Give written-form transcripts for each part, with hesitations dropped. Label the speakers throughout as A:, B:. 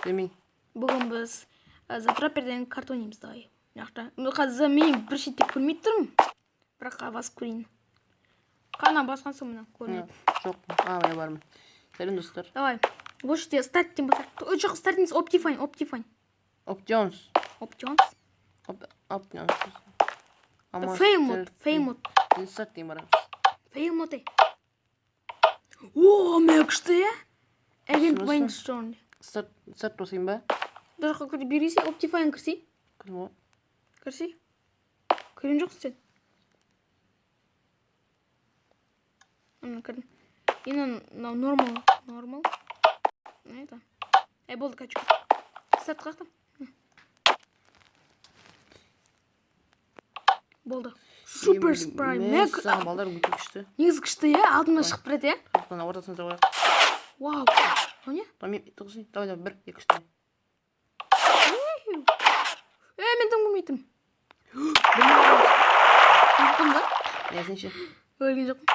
A: Демей.
B: Бүгін біз Затроперден карта ойнаймыз давай. Қазір мен бір шетте көрмей тұрмын. Бірақ басып көрейін. Қана басқан соң мына көрмейді.
A: Жоқ. Мен бармын. Сәлем достар.
B: Давай. Бұл жерде старттен бастап. Жоқ, старт емес, Optifine.
A: Options.
B: Fail mode.
A: Старт дейін барамыз.
B: Fail mode. О, мен күшті, Agent Brainstorm.
A: Старт басайын ба?
B: Бұл жаққа көрді берейсі, Optifine кірсей. Кірсей. Көрген жоқ сен. Кірдім. Енді нормал. Это. Болды, качу. Старт қақтым. Болды. Супер спрай.
A: Мәссаған балдар өте күшті.
B: Негізі күшті, алдымда шығып тұрады,
A: Қана ортасына жоғайық.
B: Вау. Не?
A: Мен тұғызын. Давай, 1, 2, 3.
B: Мен көрмейтім. Ұйқым да?
A: Сен ше.
B: Өлген жоқпын.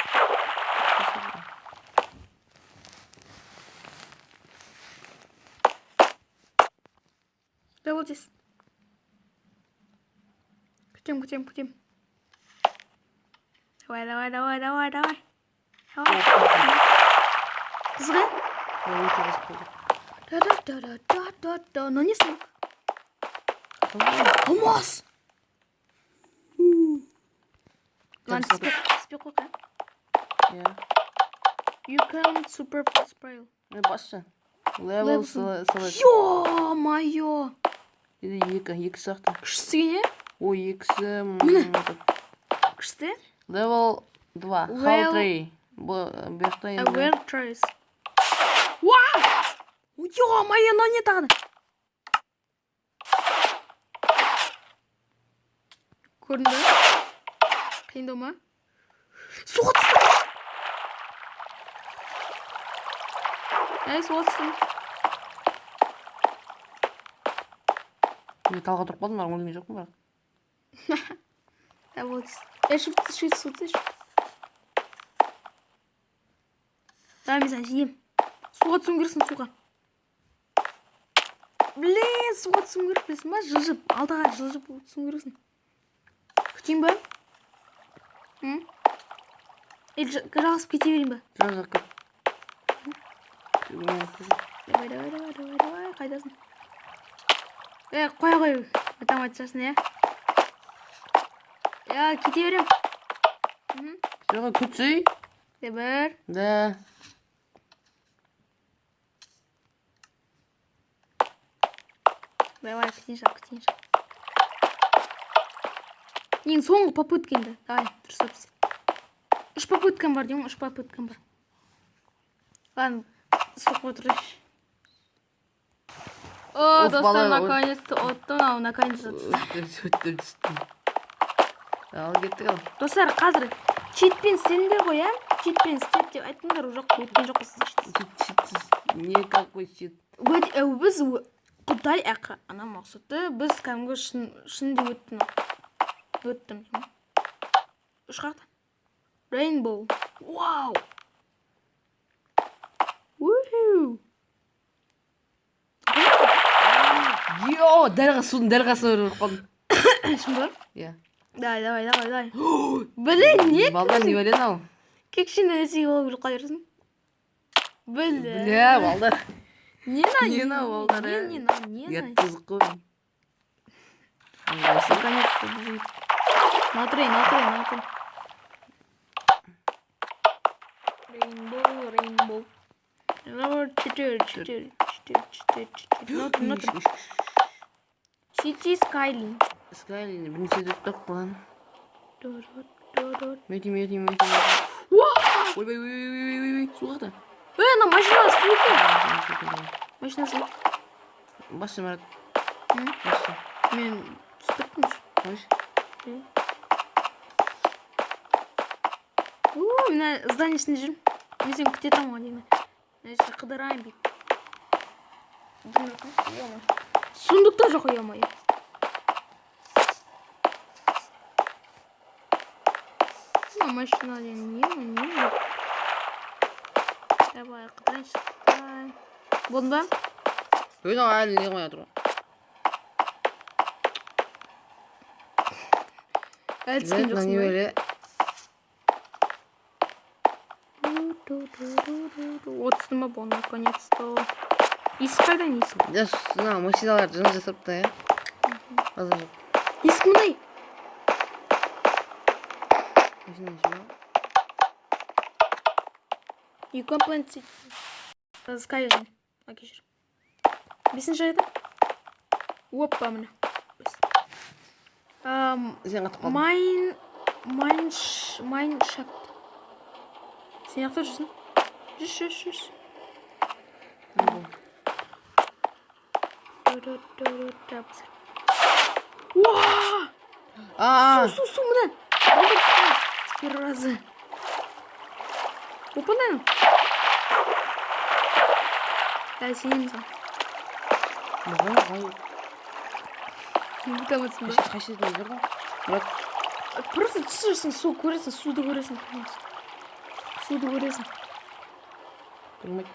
B: Давай здесь. Күтем. Давай. Қызға?
A: Өте қызық болды.
B: Но не смог. Алмаз! Ладно, спек қойқа. You can super spray.
A: Басшы. Level select.
B: Ё-майо!
A: Екі сақты.
B: Күшті не?
A: Ой, екісі...
B: Күшті?
A: Level 2. How 3. Берта енді.
B: Aware trace. Вау! Ё-майо, но не тағды. Көрінді? Қиындау ма? Суға түстім! Суға түстім.
A: Мен талға тұрып қалдым, өлген жоқпын бірақ.
B: Вот. Shift сутыш. Давай мен сән жинем. Суға түсуің керексің, суға. Блин, суға түсуің керек білесің ба? Жылжып, алдаға жылжып түсуің керексің. Күтейін ба? Жалғасып кете берейін ба?
A: Жалғасып кет.
B: Давай, қайдасың? Қоя. Математикасын, кете берем.
A: Жоға, күтсей?
B: Дебір.
A: Да.
B: Давай, күтейін. Ең соңғы попыткенді. Давай, дұрыстап істе. 3 попыткам бар, деймін, 3 попыткам бар. Ладно, соқ отырыш. О, достар, наконец-то оттым, наконец-то
A: Өттім. Ал, кеттік ал.
B: Достар, қазір читпен істедіңдер ғой, Читпен істеп деп айттыңдар, өткен жоқ сіз.
A: Читсіз. Не какой чит?
B: Біз құдай ана мақсаты, біз кәдімгі шынды өттім. Үш қақта. Rainbow. Вау! Уху!
A: Йо, дәл қасыр қалдым.
B: Шын бар?
A: Иә.
B: Давай. Блин, не?
A: Балдар не өлен ау?
B: Кекшінде өсеге олып жүріп қалырсың.
A: Бля, балдар.
B: Не
A: балдар,
B: Не
A: қызық қой.
B: Наконец-то бежит. Смотри. Rainbow. Number 4. City Skyline.
A: Skyline, бірінші дөт тоқпан. Мети. Ой, суғақта.
B: Ана машина су екен. Машина су.
A: Басшы, Марат.
B: Мен түспеттім. Мен здание ішінде жүрмін. Мен сен күтетім ғой деймін. Мен қыдырайын бейт. Сундықта жоқ ойамай. Машина не? Давай, қыдырайын шықтай. Болдың ба?
A: 여기서 әлі не қоя тұр.
B: әлі түскен жоқсың ба?
A: бере?
B: Отызды ма бұл, наконец-то. Есік қайдан есік?
A: Мына машиналар жын жасапты, иә. Қазір жоқ.
B: Есік мұндай.
A: Машина жима.
B: You complain to... Скайын. Кешір. 5-ші айда? Опа, міне.
A: Сен қатып қалдың.
B: Майншафт. Сен яқта жүрсің? Жүрс. Су, міне. С первого раза. Опа, наверное. Да, сенемін сан.
A: Бұған
B: Бұтаматсың ба?
A: қайшеден жүрдің? Мұрат.
B: Просто түсірсің, су көресің, суды көресің. Суды көресің.
A: Тұрмайды.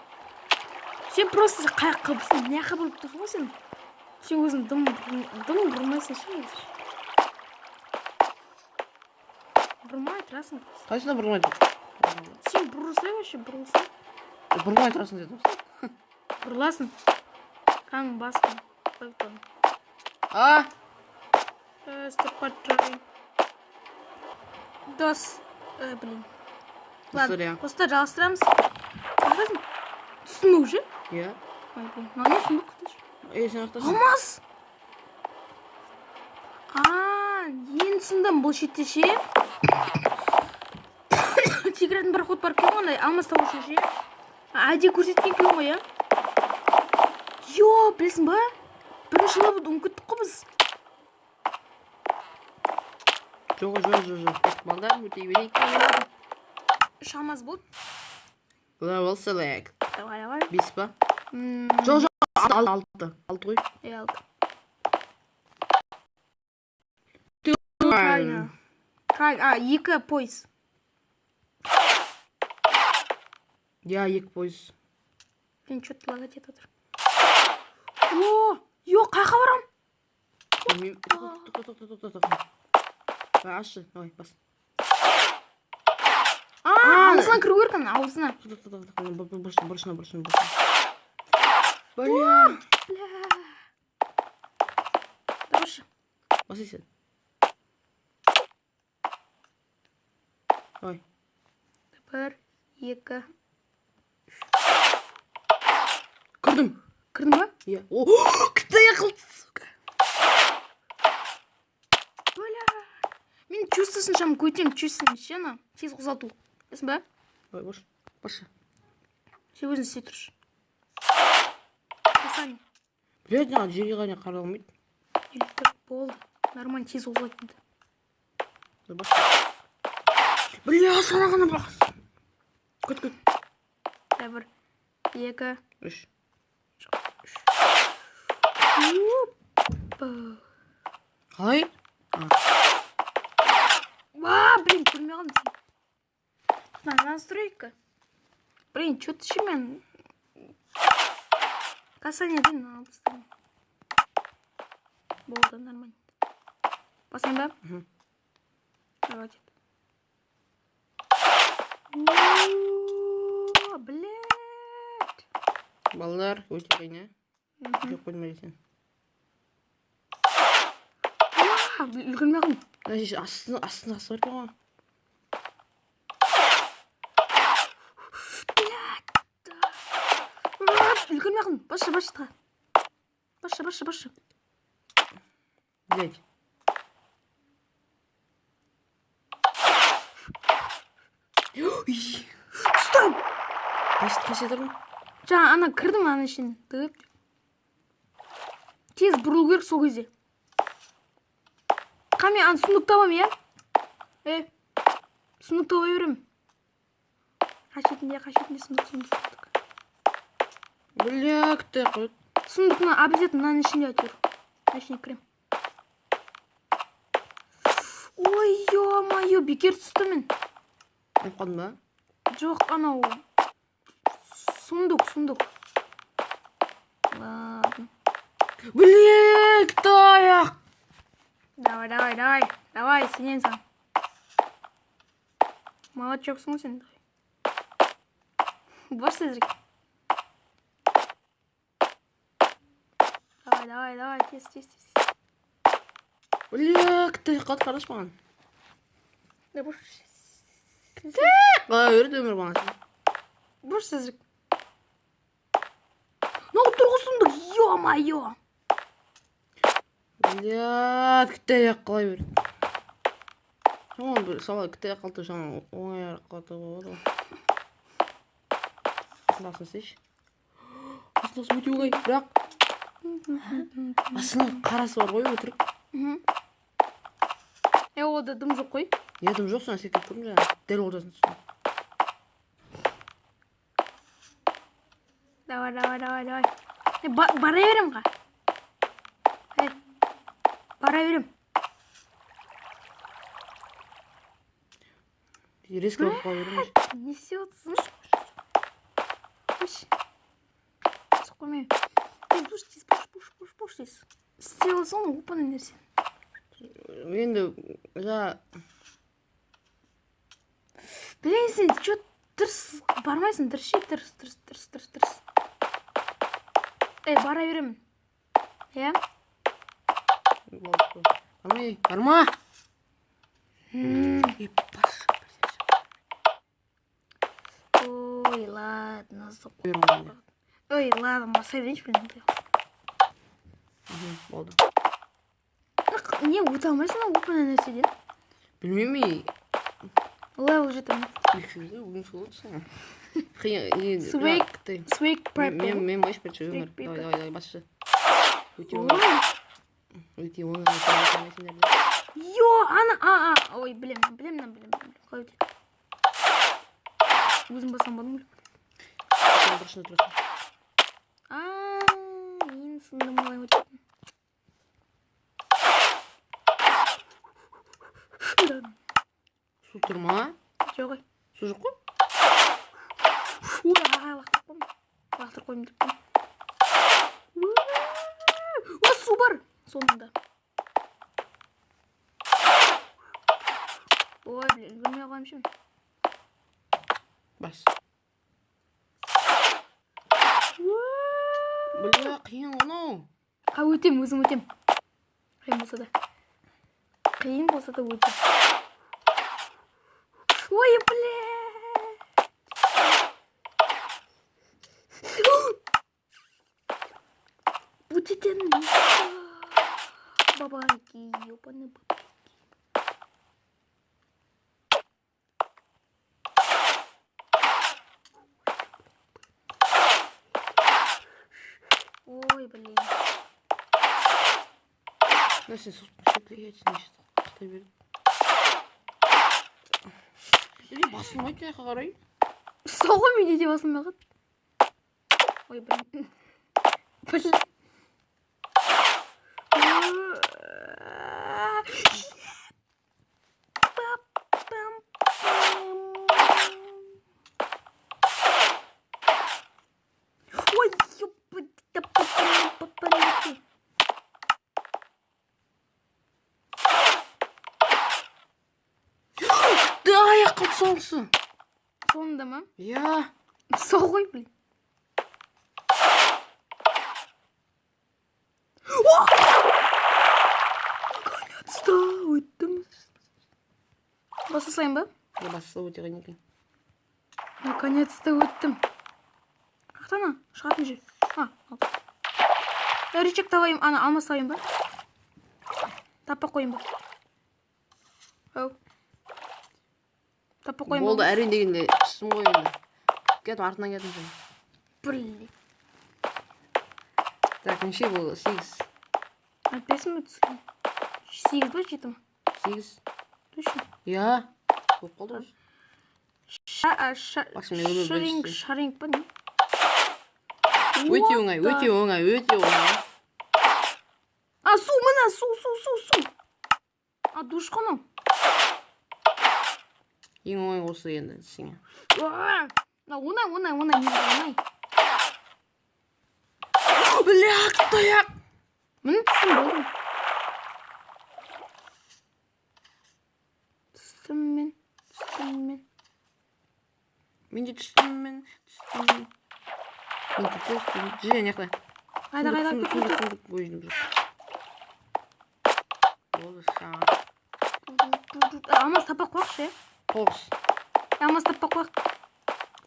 B: Сен просто қайқыбысың, не қабылып тұрсың ғой сен? Сен өзің дым бұрмайсың ше өзі. Бұрмай тұрасың.
A: Қайсында бұрмайды?
B: Сен бұрылсай вообще, бұрылсай.
A: Бұрмай тұрасың дедім.
B: Бұрыласың. Қаның басың. Қойып тұрдың. Стопатрай. Блин. Ладно, просто жалыстырамыз. Қағазың? Түстің ме уже?
A: Иә.
B: Ой, блин, маған сұндық күтеш.
A: Сен ақтасың?
B: Алмаз! Ең түсіндім бұл шетте ше. Тигратын бір ход бар кең ондай, алмаз табушы ше. Әде көрсеткен кең ғой, Йо, білесің ба? Бірінші лабуды ұмкеттік қой біз.
A: Жоқ. Балдар, өте берейік.
B: Үш алмаз болды.
A: Level select.
B: Давай.
A: 5 па? Жоқ. 6 ғой.
B: Алды.
A: Turn.
B: Екі пойыз.
A: Я, 2 пойыз.
B: Мен что-то лагать етіп отыр. Йо, қайқа барам?
A: Тоқта. Ашы, ой, бас.
B: Аузына кіру керкін, аузына.
A: Бұрышына.
B: Бля. Дұрышы.
A: Басы сен. Ой.
B: 1, 2.
A: Кірдім ба?
B: Иә.
A: Қытай қылды, сука.
B: Бля. Мен чувствосын шам көтем, чувствосын ше, ана. Тез қозалту. Білесің ба?
A: Ой, бұршы.
B: Сен өзің істей тұршы. Қасане.
A: Блядь, жерге ғана қаралмайды.
B: Еліктік болды. Нормально тез қозалту.
A: Бля, сана ғана бақыз. Көт.
B: 1, 2.
A: 3. Қалай?
B: Блин, көрмей қалдым сен. Настройка. Блин, что-то ше мен. Касаниядан алып тастадым. Болды, нормально. Басайын ба? Давай. Блядь.
A: Балдар, өте қиын, Жоқ қоймайды сен.
B: Үлгірмей қалдым.
A: Астына қасы бар екен ғой.
B: Үлгірмей қалдым. Басшы.
A: Блядь.
B: Стоп!
A: Қайшы тұрмын?
B: Жаңа ана кірдім ана ішін. Тез бұрыл керек сол кезде. Қаме, ана сұндық табам, сұндық таба берем. Қашетінде сұндық.
A: Бля, күтті қойд.
B: Сұндықна обязательно мынаның ішінде әйтеуір. Ішіне кірем. Ой, ё-моё, бекер түсті мен.
A: Өліп қалдың ба?
B: Жоқ, анау. Сұндық. Ладно.
A: Блин, кто я?
B: Давай, сенен молодчоксың сен. Бос тезірек. Давай, тез.
A: Бля, кто я? Қат қараш маған.
B: Да бос.
A: Қалай өрді өмір маған.
B: Бос тезірек. Тұрғысыңды, ё-майо.
A: Бля, кто я? Қалай өрді. Шаман бір сала кто я қалты шаман оңай қалты болады. Басын сеш. Басын өте оңай, бірақ. Басының қарасы бар ғой өтірік.
B: Ода дым жоқ қой.
A: Дым жоқ, сен секіріп тұрмын жаңа. Дәл ордасын түсін.
B: Давай. Бара берем ға. Бара берем.
A: Резко болып қала береміз.
B: Не істеватсың? Соққырмай. Буш тез. Істеватсың ғой, опаны нәрсен.
A: Енді жа...
B: Білейін сен, чё тырс бармайсың, тырс. Бара беремін.
A: Барма!
B: Ой, ладно,
A: Бермейді.
B: Ой, ладно, баса берейінші білін.
A: Болды.
B: Не, өте алмайсың опаны нәрседен?
A: Білмеймей.
B: Левел жетім.
A: Екеуді өң солдысың.
B: Свейк прайп.
A: Мен майш берші өмір. Давай, басшы. Өте оңай. Өте оңай.
B: Йо, ана, ой, білем. Қалай өтеді? Өзім басам бадым білем.
A: Бұрышына тұрасың.
B: Ең сындым олай өтетін.
A: Су тұрма?
B: Жоқ ой.
A: Су жоқ қой?
B: Лақтыр қойым деп қойым. Су бар сонында. Ой, үлгірмей қалайым шым.
A: Бас. Бля, қиын ғанау.
B: Өзім өтем. Қиын болса да өтем. Ой, бля. Өтетін. Бабайки, ёпаны бабайки. Ой, блин.
A: Нәрсе сүтлеге нешті қақтай берді. Басылмай таяққа қарай.
B: Сол ғой менде де басылмай қат. Ой, блин. Блин. Ой, ёпты.
A: Да, аяққа соңсы.
B: Сонында ма?
A: Я.
B: Сол ғой, блин. Наконец-то өттім. Баса сайын ба?
A: Басса өте қайын екен.
B: Наконец-то өттім. Қақтана, шығатын жер. Алды. Речек табайым, алмас табайым ба? Таппа қойым ба? Таппа қойым ба?
A: Болды, әрін дегенде түстім ғой енді. Кетім, артынан кетім сен.
B: Блин.
A: Так, неше бұл? 8.
B: Айтпайсың ба түскен? 8 ба 7 ма?
A: 8.
B: Точно.
A: Я. Көп қалды ғой.
B: Шаринг ба не?
A: Өте оңай.
B: Су, мына, су. Душ қанау.
A: Ең оңай осы енді сіңе.
B: Оңай.
A: Бля, кто я?
B: Міне түсім болдым. Түстім.
A: Мен де түстім. Мен де түстім. Же, не қылай.
B: Қайда.
A: Сундук. Өзім жоқ. Болды, шаң.
B: Алмас таппақ қояқшы,
A: Тоғыз.
B: Алмас таппақ қояқ.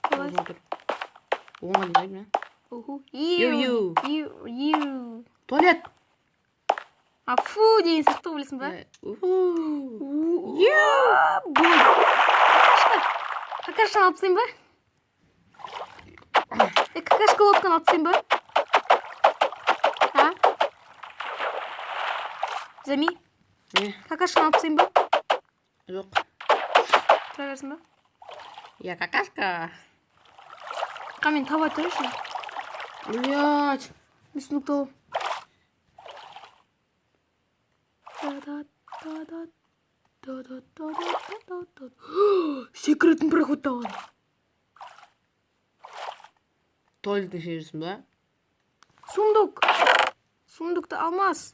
A: Тоғыз отыр. Оңға деймін,
B: Ю.
A: Туалет.
B: Фу деген сияқты білесің ба? Болды. Какашканы алып тастайын ба? Какашка лодканы алып тастайын ба? Зами, какашканы алып тастайын ба?
A: Жоқ.
B: Тұра берсін ба?
A: Я какашка.
B: Мен таба тұрайыншы.
A: Блядь.
B: Мен сундукты алам. Секретін проход табады.
A: Туалеттің ішіне жүрсің ба?
B: Сундукты алмас.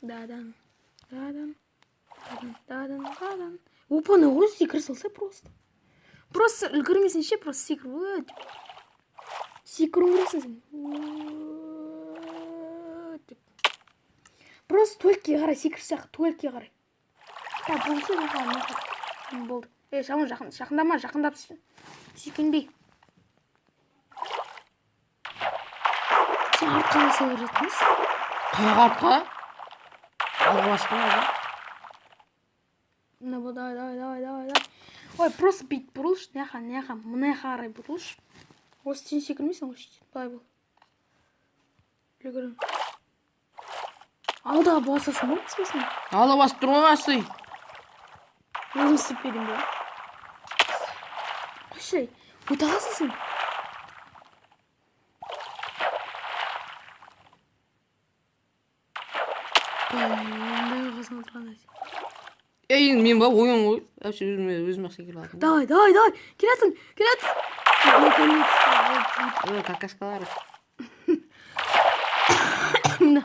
B: Дадан. Опа, на ғой секір салса просто. Просто үлгірмесін ше, просто секір. Секір өңгіресің сен. Просто туалетке қарай секір сияқты, туалетке қарай. Болса жақын. Болды. Шамын жақындап секінбей. Сен артқа баса беретіңіз?
A: Қаяқ артқа? Алға бастың ба?
B: Давай. Ой, просто бейт бұрылшы, неға, мұнайға қарай бұрылшы. Осы сен секірмейсің ғой, былай бол. Үлгірім. Алдағы басасың ба, баспесің?
A: Ала басып тұр ғой асый.
B: Өзім істеп берейін бе? Қойшай, өтағасың сен?
A: Ей, мен ба, ойын ғой. Әпші өзім ақша келіп алдым.
B: Давай, келесің.
A: Ой, какашкалар.
B: Мына.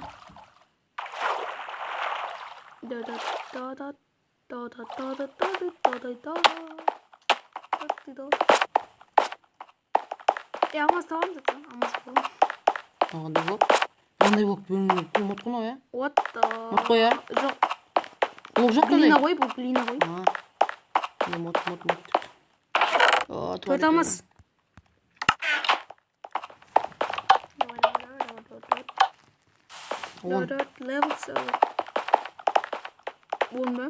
B: Алмас табам жатсың, алмас болам.
A: Қандай болып бөлінген ұмыт қой, я? Ұмыт қой, я?
B: Жоқ.
A: Блок жоқ қандай?
B: Глина ғой.
A: Ұмыт.
B: Төрт алмас. Level 7. Он ба?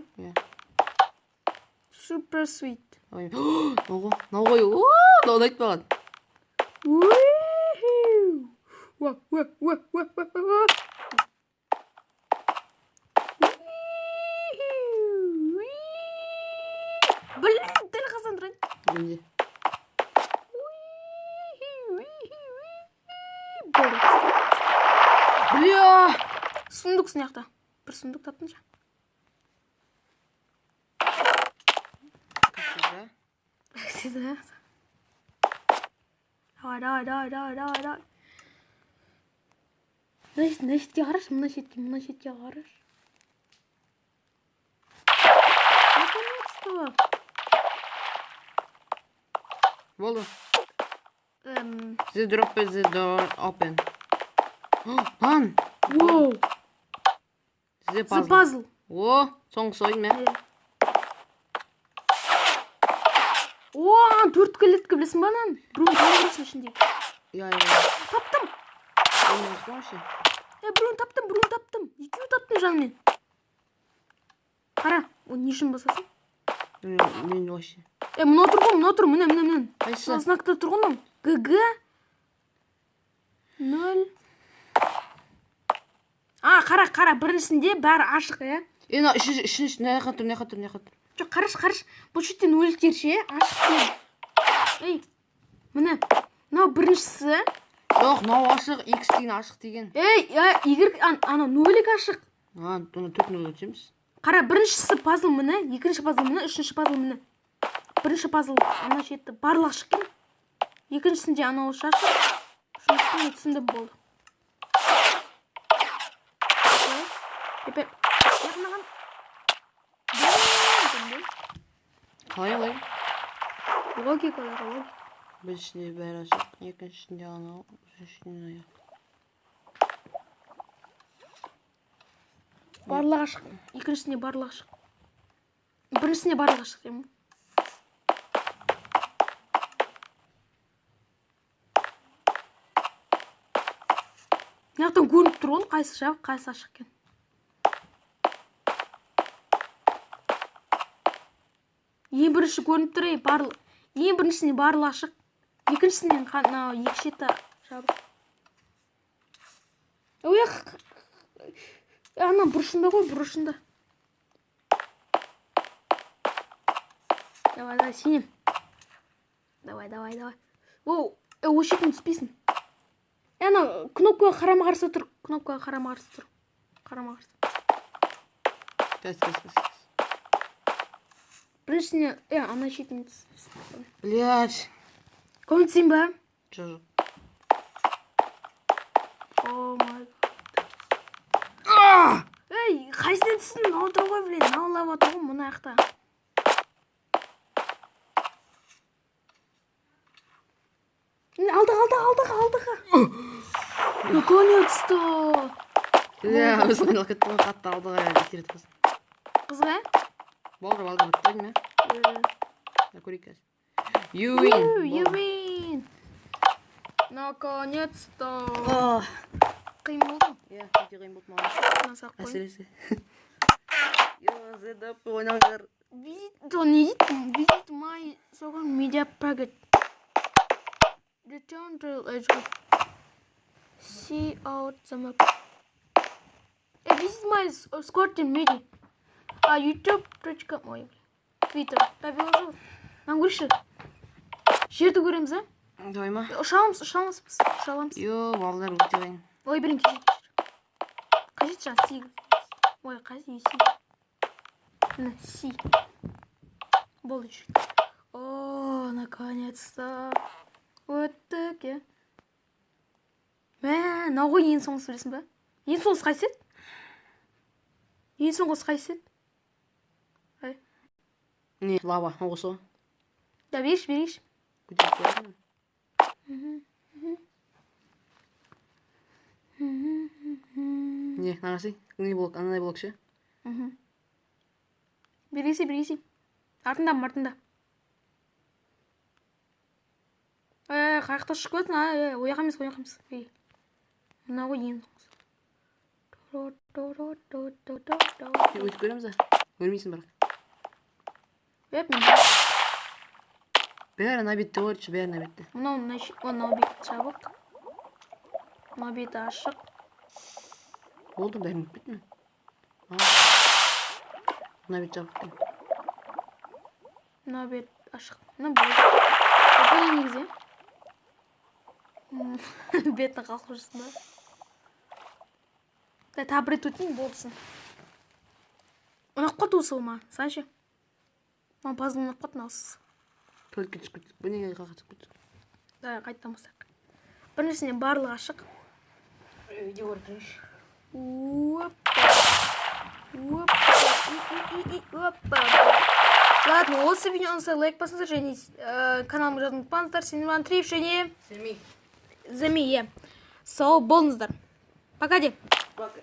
B: Super sweet.
A: Науғой. Науғын айтпаған.
B: Блин, дәл қазан тұрайын.
A: Менде.
B: Бля! Сундук сынақта. Бір сундук таптың жа. Сізді. Давай. Мына шетке қараш, мына шетке қараш. Наконец-то.
A: Болды. The drop is the door open. Lan!
B: Воу!
A: The
B: The puzzle.
A: О, соңғысы ойын мен.
B: О, төрт кілеткі білесің ба нан? Біреуін тауырасың ішінде.
A: Я.
B: Таптым. Біреуін таптым. Екеуі таптым жанымен. Қара, оны не үшін басасың?
A: Мен вообще.
B: Мына тұр, міне.
A: Қайсы?
B: Знакта тұр ғой. ГГ 0. Қара, біріншісінде бәрі ашық, е?
A: Үшінші, не қатыр.
B: Жоқ, қараш. Бұл шеттен өліктер ше, ашық. Ей, міне. Мынау біріншісі.
A: Жоқ, мынау ашық, X деген ашық деген.
B: Ей, егер ана нөлік ашық.
A: Оны төрт нөл өтеміз.
B: Қара, біріншісі пазл міне, екінші пазл міне, үшінші пазл міне. Бірінші пазл ана шетті барлық ашық екен. Екіншісінде анау ашық. Үшіншісінде түсіндім болды. теперь жақындаған.
A: қалай олай?
B: Логика, логика.
A: Біріншісінде бәрі ашық, екіншісінде анау, үшіншісінде аяқ.
B: Барлығы ашық. Екіншісінде барлығы ашық. Біріншісінде барлығы ашық деймін. Мынаяқтан көрініп тұр ғой, қайсы жабық, қайсы ашық екен. Ең бірінші көрініп тұр, ең біріншісіне барлығы ашық. Екіншісінен екі шеті жабық. Ой, ана бұрышында ғой, бұрышында. Давай, сенем. Давай. Оу, шетін түспейсің. Ана кнопкаға қарама-қарсы тұр. Қарама-қарсы.
A: Кәс.
B: Біріншісіне, ана шетін түспейсің.
A: Блядь.
B: Көрінсің ба?
A: Жоқ.
B: О май гад. Ей, қайсынан түстің? Отыр ғой, блин, наулап отыр ғой мұны аяқта. Алдыға. Наконец-то.
A: Өзің айналып кеттің қатты алдыға есерет қыз.
B: Қызға?
A: Болды, бітті ме? Көрейік қазір. You win.
B: Наконец-то. Қиын болды.
A: Иә, өте қиын болды маған. Әсіресе. Задап ойнаңдар.
B: Visit my social media packet. Return to edge. See out the map. This is my Squad team media. YouTube, Twitch.com, Twitter. Tabii olsun. Lan görüşürüz. Жерді көреміз, а?
A: Давай ма?
B: Ұшаламыз.
A: Йо, балдар өте қиын.
B: Ой, бірін кешір. Қажет жаңа си. Ой, қажет си. Міне, си. Болды жүр. О, наконец-то. Өттік, е. Мә, ғой ең соңғысы білесің ба? Ең соңғысы қайсы еді?
A: Не, лава, осы.
B: Да, берейші.
A: Көтеріп қойдың. Не, нағасы? Анандай блок ше?
B: Берейсі. Артында. Қайықта шық көтін, ояқ емес. Мына ғой ең соңғысы.
A: Өтіп көреміз, а? Өлмейсің бірақ.
B: Мен.
A: Бәрі набетті ғой, бәрі набетті.
B: Мынау бет жабық. Мынау беті ашық.
A: Болды, бәрін өтіп бетті ме? Мына бет жабық.
B: Мынау бет ашық. Мына болды. Бұл негізі. Бетін қалқып жүрсің ба? Табірет өтейін болсын. Ұнақ қот осы ма? Саншы? Маған пазыл ұнақ қот наусыз.
A: Только түскіт. Бұл неге қағатып күт?
B: Да, қайттамасақ. Біріншісіне барлығы ашық.
A: Үйде көріп
B: Ладно, осы видеоны лайк басыңыздар және каналыма жазылып ұмытпаңыздар. Сенім Андреев және Зами. Сау болыңыздар. Пока де.
A: Пока.